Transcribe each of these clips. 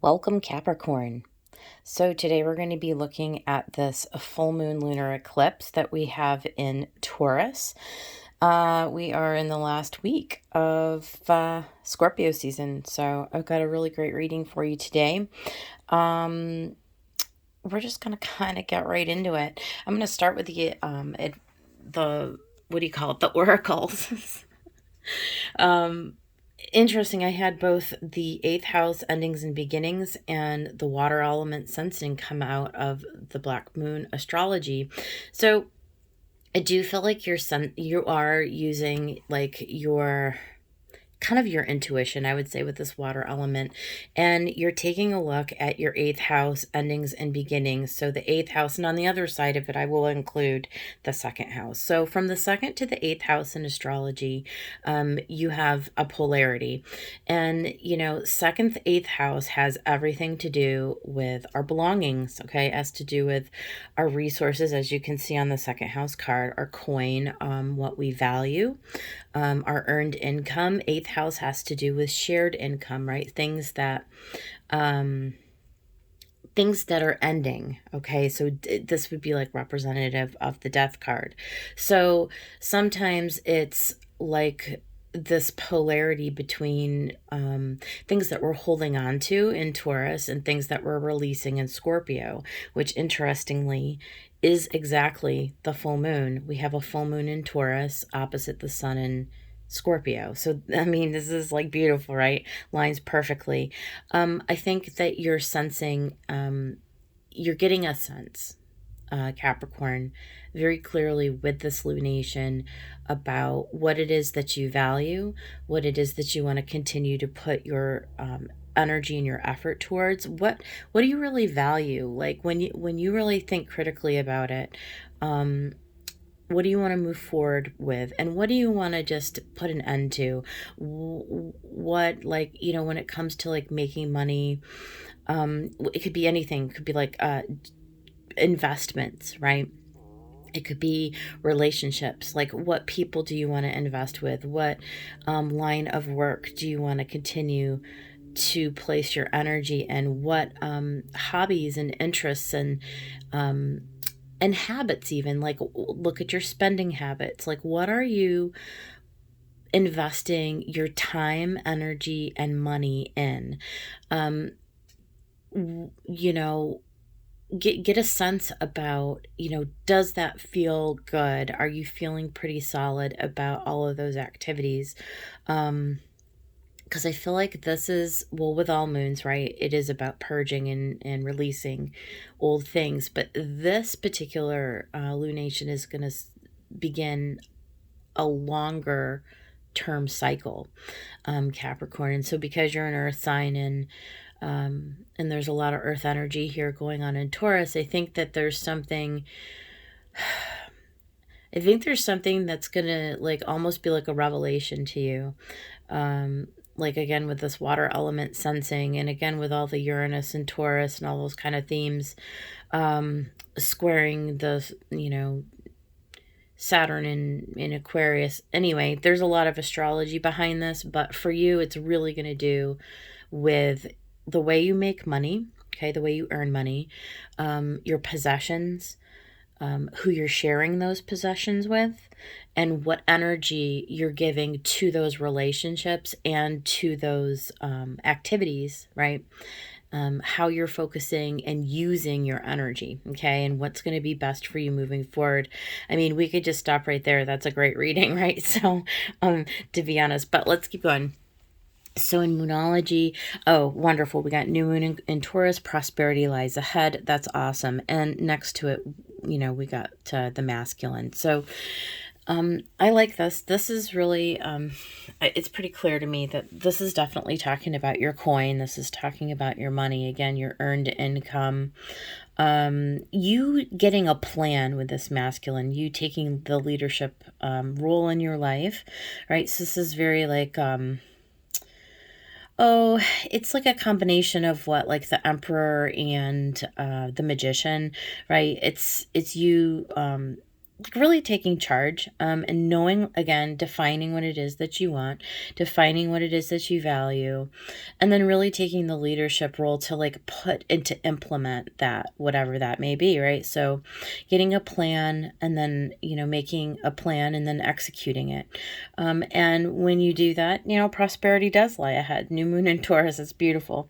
Welcome, Capricorn. So today we're going to be looking at this full moon lunar eclipse that we have in Taurus. We are in the last week of Scorpio season, so I've got a really great reading for you today. We're just going to kind of get right into it. I'm going to start with the what do you call it? The oracles. Interesting. I had both the eighth house endings and beginnings and the water element sensing come out of the black moon astrology. So I do feel like you are using like your kind of your intuition, I would say, with this water element, and you're taking a look at your eighth house endings and beginnings. So the eighth house, and on the other side of it I will include the second house. So from the second to the eighth house in astrology, you have a polarity, and second, eighth house has everything to do with our belongings. Okay, has to do with our resources, as you can see on the second house card, our coin, what we value, our earned income. Eighth house has to do with shared income, right? Things that are ending. Okay, so this would be like representative of the death card. So sometimes it's like this polarity between things that we're holding on to in Taurus and things that we're releasing in Scorpio, which interestingly is exactly the full moon. We have a full moon in Taurus opposite the sun in Scorpio. So, I mean, this is like beautiful, right? Lines perfectly. I think that you're sensing, you're getting a sense, Capricorn, very clearly with this lunation about what it is that you value, what it is that you want to continue to put your energy and your effort towards. What do you really value? Like when you really think critically about it, what do you want to move forward with, and what do you want to just put an end to? What, like, when it comes to like making money, it could be anything. It could be like investments, right? It could be relationships. Like, what people do you want to invest with? What line of work do you want to continue to place your energy in? What hobbies and interests and habits, even, like, look at your spending habits. Like, what are you investing your time, energy, and money in? Get a sense about, does that feel good? Are you feeling pretty solid about all of those activities? Because I feel like this is, well, with all moons, right, it is about purging and releasing old things. But this particular lunation is going to begin a longer term cycle, Capricorn. And so because you're an earth sign and there's a lot of earth energy here going on in Taurus, I think that there's something that's gonna like almost be like a revelation to you. Like, again, with this water element sensing, and again with all the Uranus and Taurus and all those kind of themes, squaring the Saturn in Aquarius. Anyway, there's a lot of astrology behind this, but for you it's really going to do with the way you make money, okay, the way you earn money, your possessions, who you're sharing those possessions with, and what energy you're giving to those relationships and to those activities, right? How you're focusing and using your energy, okay, and what's going to be best for you moving forward. I mean, we could just stop right there. That's a great reading, right? So, to be honest, but let's keep going. So in Moonology, oh, wonderful. We got new moon in Taurus, prosperity lies ahead. That's awesome. And next to it, we got the masculine. So I like this. This is really, it's pretty clear to me that this is definitely talking about your coin. This is talking about your money. Again, your earned income. You getting a plan with this masculine, you taking the leadership role in your life, right? So this is very like, oh, it's like a combination of what, like the Emperor and the Magician, right? It's you really taking charge, and knowing, again, defining what it is that you want, defining what it is that you value, and then really taking the leadership role to like put and to implement that, whatever that may be, right? So getting a plan, and then, making a plan and then executing it. And when you do that, prosperity does lie ahead. New moon in Taurus, it's beautiful.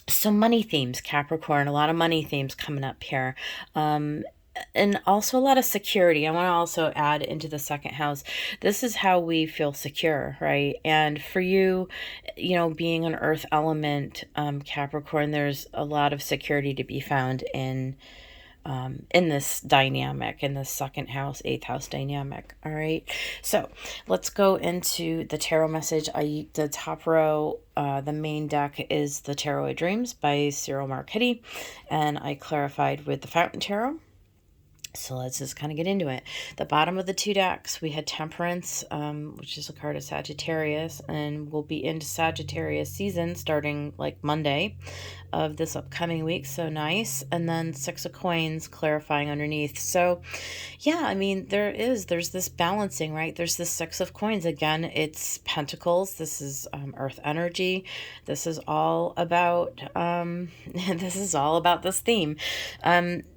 So money themes, Capricorn, a lot of money themes coming up here. And also a lot of security. I want to also add into the second house. This is how we feel secure, right? And for you, being an earth element, Capricorn, there's a lot of security to be found in this dynamic, in this second house, eighth house dynamic. All right. So let's go into the tarot message. The top row, the main deck is the Tarot of Dreams by Cyril Marchetti, and I clarified with the Fountain Tarot. So let's just kind of get into it. The bottom of the two decks, we had Temperance, which is a card of Sagittarius, and we'll be into Sagittarius season starting like Monday of this upcoming week. So nice. And then Six of Coins clarifying underneath. So yeah, I mean, there's this balancing, right? There's this Six of Coins. Again, it's Pentacles. This is earth energy. This is all about this theme.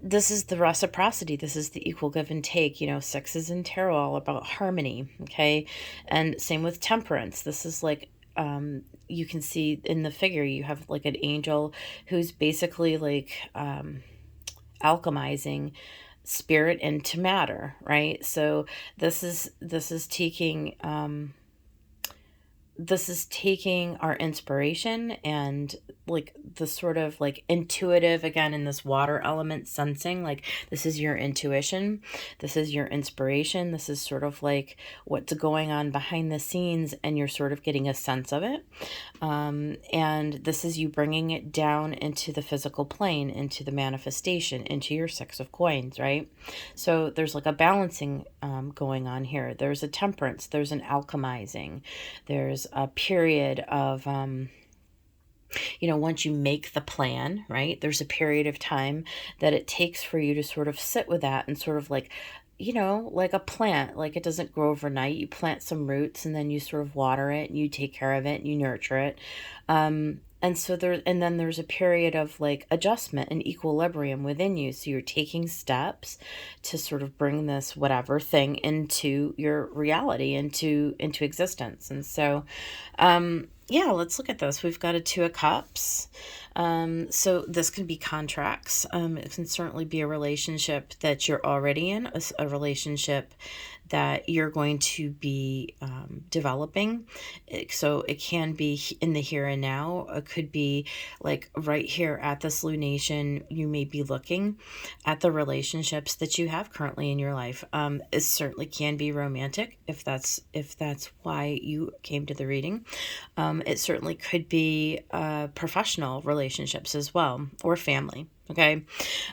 This is the reciprocity. This is the equal give and take. Sixes in tarot all about harmony. Okay. And same with Temperance. This is like, you can see in the figure, you have like an angel who's basically like alchemizing spirit into matter, right? So this is taking our inspiration and like the sort of like intuitive, again, in this water element, sensing, like this is your intuition, this is your inspiration, this is sort of like what's going on behind the scenes, and you're sort of getting a sense of it. And this is you bringing it down into the physical plane, into the manifestation, into your Six of Coins, right? So there's like a balancing going on here. There's a temperance, there's an alchemizing, there's a period of once you make the plan, right, there's a period of time that it takes for you to sort of sit with that and sort of like, like a plant, like it doesn't grow overnight. You plant some roots and then you sort of water it and you take care of it and you nurture it. And so then there's a period of like adjustment and equilibrium within you. So you're taking steps to sort of bring this whatever thing into your reality, into existence. And so, yeah, let's look at this. We've got a Two of Cups. So this can be contracts. It can certainly be a relationship that you're already in, a relationship that you're going to be developing. So it can be in the here and now. It could be like right here at this lunation. You may be looking at the relationships that you have currently in your life. It certainly can be romantic if that's why you came to the reading. It certainly could be professional relationships as well, or family. Okay.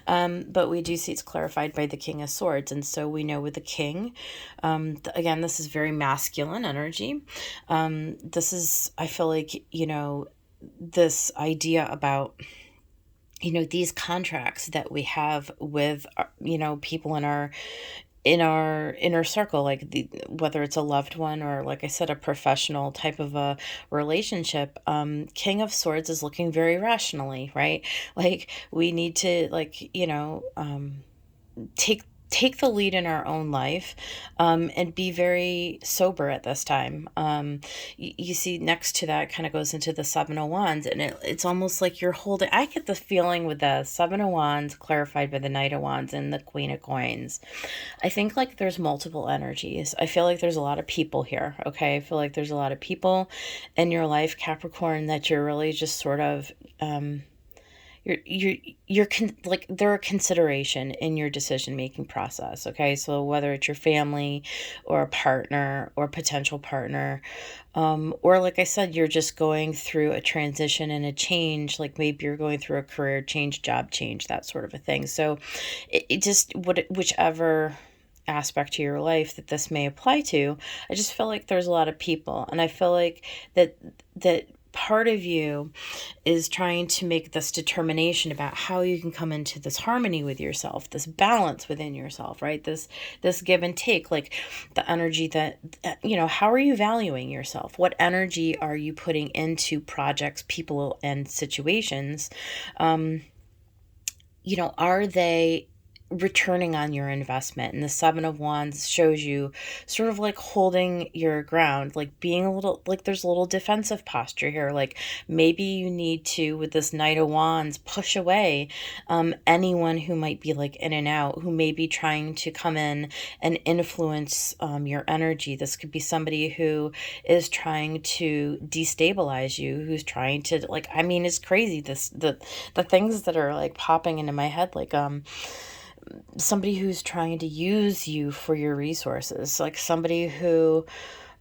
But we do see it's clarified by the King of Swords. And so we know with the King, again, this is very masculine energy. This is, I feel like, this idea about, these contracts that we have with, people in our inner circle, like whether it's a loved one or, like I said, a professional type of a relationship. King of Swords is looking very rationally, right? Like we need to take the lead in our own life, and be very sober at this time. You see next to that kind of goes into the Seven of Wands, and it's almost like you're holding, I get the feeling with the Seven of Wands clarified by the Knight of Wands and the Queen of Coins. I think like there's multiple energies. I feel like there's a lot of people here. Okay. I feel like there's a lot of people in your life, Capricorn, that you're really just sort of, like they're a consideration in your decision-making process. Okay. So whether it's your family or a partner or potential partner, or like I said, you're just going through a transition and a change, like maybe you're going through a career change, job change, that sort of a thing. So it just whichever aspect to your life that this may apply to, I just feel like there's a lot of people, and I feel like that part of you is trying to make this determination about how you can come into this harmony with yourself, this balance within yourself, right? This give and take, like the energy that, how are you valuing yourself? What energy are you putting into projects, people, and situations? Are they returning on your investment? And the Seven of Wands shows you sort of like holding your ground, like being a little, like there's a little defensive posture here. Like maybe you need to, with this Knight of Wands, push away anyone who might be like in and out, who may be trying to come in and influence your energy. This could be somebody who is trying to destabilize you, who's trying to, like, I mean, it's crazy, the things that are like popping into my head, like somebody who's trying to use you for your resources, like somebody who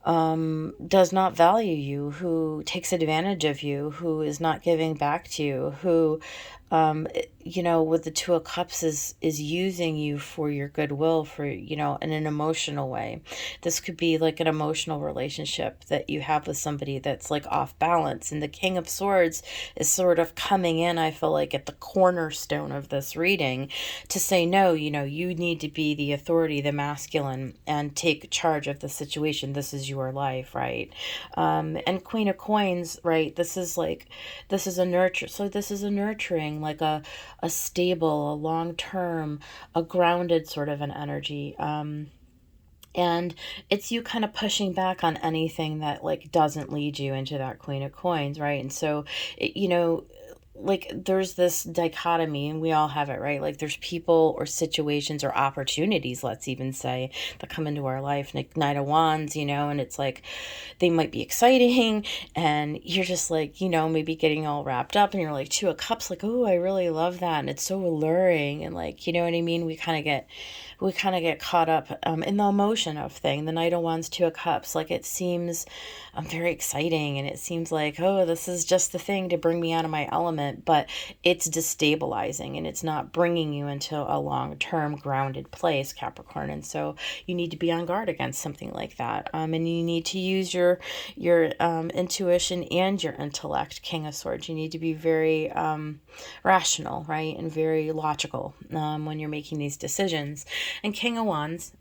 does not value you, who takes advantage of you, who is not giving back to you, who with the Two of Cups is using you for your goodwill, for, in an emotional way. This could be like an emotional relationship that you have with somebody that's like off balance. And the King of Swords is sort of coming in, I feel like, at the cornerstone of this reading to say, no, you need to be the authority, the masculine, and take charge of the situation. This is your life, right? And Queen of Coins, right? This is a nurture. So this is a nurturing, like a stable, a long-term, a grounded sort of an energy. And it's you kind of pushing back on anything that like doesn't lead you into that Queen of Coins, right? And so, like there's this dichotomy, and we all have it, right? Like there's people or situations or opportunities, let's even say, that come into our life, like Knight of Wands, and it's like they might be exciting, and you're just like, maybe getting all wrapped up, and you're like Two of Cups, like, oh, I really love that, and it's so alluring, and like, you know what I mean? We kind of get caught up in the emotion of thing. The Knight of Wands, Two of Cups, like it seems very exciting, and it seems like, oh, this is just the thing to bring me out of my element, but it's destabilizing, and it's not bringing you into a long-term grounded place, Capricorn. And so you need to be on guard against something like that, and you need to use your intuition and your intellect, King of Swords. You need to be very rational, right, and very logical when you're making these decisions. And King of Wands,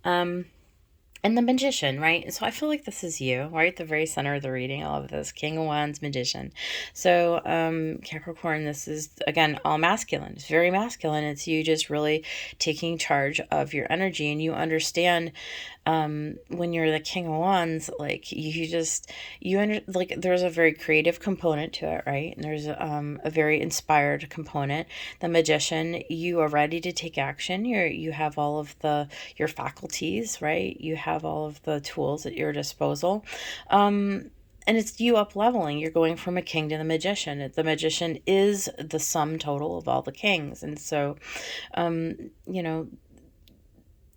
and the Magician, right? So I feel like this is you, right at the very center of the reading. I love this. King of Wands, Magician. So Capricorn, this is, again, all masculine. It's very masculine. It's you just really taking charge of your energy, and you understand when you're the King of Wands, like like there's a very creative component to it, right? And there's a very inspired component. The Magician, you are ready to take action. You have all of your faculties, right? You have all of the tools at your disposal. And it's you up leveling. You're going from a king to the magician. The magician is the sum total of all the kings. And so,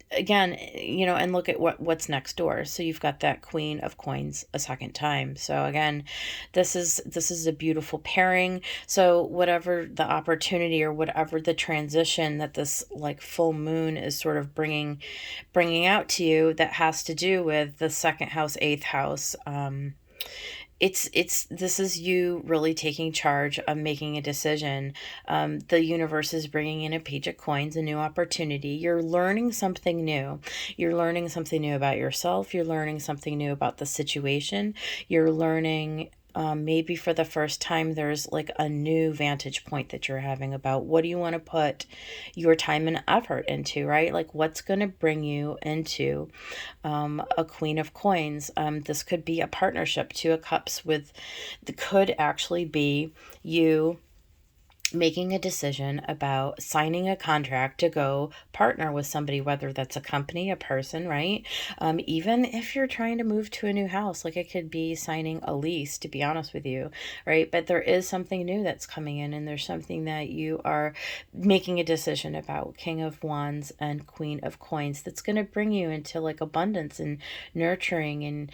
again, and look at what's next door. So you've got that Queen of Coins a second time. So again, this is a beautiful pairing. So whatever the opportunity or whatever the transition that this like full moon is sort of bringing out to you, that has to do with the second house, eighth house, this is you really taking charge of making a decision. The universe is bringing in a Page of Coins, a new opportunity. You're learning something new. You're learning something new about yourself. You're learning something new about the situation. You're learning maybe for the first time there's like a new vantage point that you're having about what do you want to put your time and effort into, right? Like what's going to bring you into a Queen of Coins. This could be a partnership. Two of Cups could actually be you making a decision about signing a contract to go partner with somebody, whether that's a company, a person, right? Even if you're trying to move to a new house, like it could be signing a lease, to be honest with you, right? But there is something new that's coming in, and there's something that you are making a decision about, King of Wands and Queen of Coins, that's going to bring you into like abundance and nurturing and,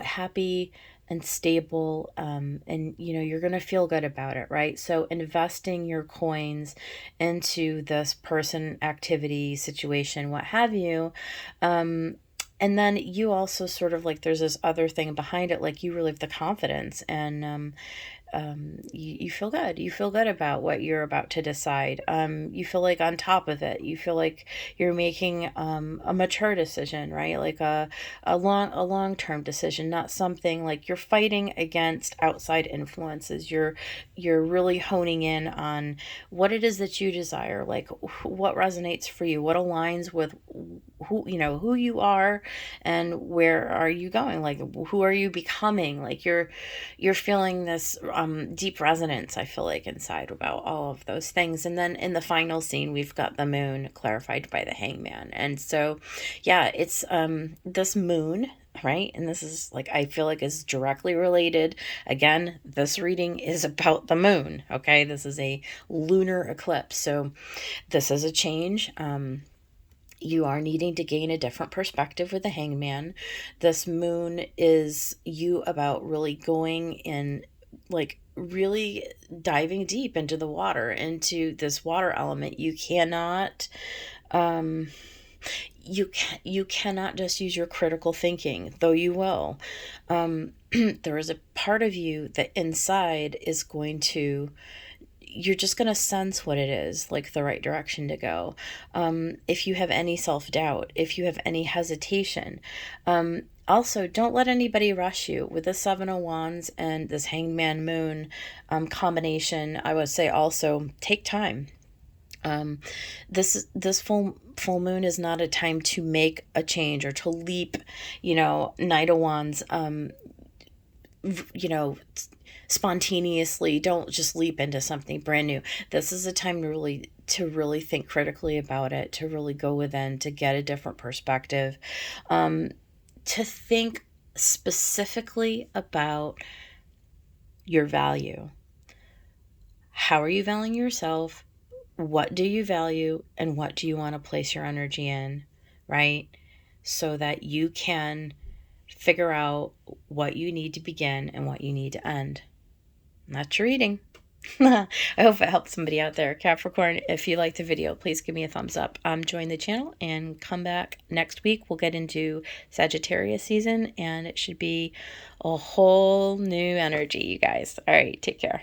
happy and stable, and you're going to feel good about it, right? So investing your coins into this person, activity, situation, what have you, And then you also sort of like, there's this other thing behind it, like you really have the confidence, and you feel good. You feel good about what you're about to decide. You feel like on top of it. You feel like you're making a mature decision, right? Like a long-term decision, not something like you're fighting against outside influences. You're really honing in on what it is that you desire, like what resonates for you, what aligns with who you are, and where are you going, like who are you becoming. Like you're feeling this deep resonance, I feel like, inside about all of those things. And then in the final scene, we've got the moon clarified by the Hangman. And so, yeah, it's this moon, right? And this is like, I feel like is directly related. Again, this reading is about the moon, okay? This is a lunar eclipse. So this is a change. You are needing to gain a different perspective with the Hangman. This moon is you about really going in, like really diving deep into the water, into this water element. You cannot you cannot just use your critical thinking, though you will. There is a part of you that inside is going to, you're just going to sense what it is, like the right direction to go. If you have any self-doubt, if you have any hesitation, also don't let anybody rush you. With the Seven of Wands and this Hangman moon combination, I would say also take time. This full moon is not a time to make a change or to leap, Knight of Wands, spontaneously. Don't just leap into something brand new. This is a time to really think critically about it, to really go within, to get a different perspective, to think specifically about your value. How are you valuing yourself? What do you value, and what do you want to place your energy in, right? So that you can figure out what you need to begin and what you need to end. And that's your reading. I hope it helped somebody out there. Capricorn, if you liked the video, please give me a thumbs up. Join the channel and come back next week. We'll get into Sagittarius season, and it should be a whole new energy, you guys. All right, take care.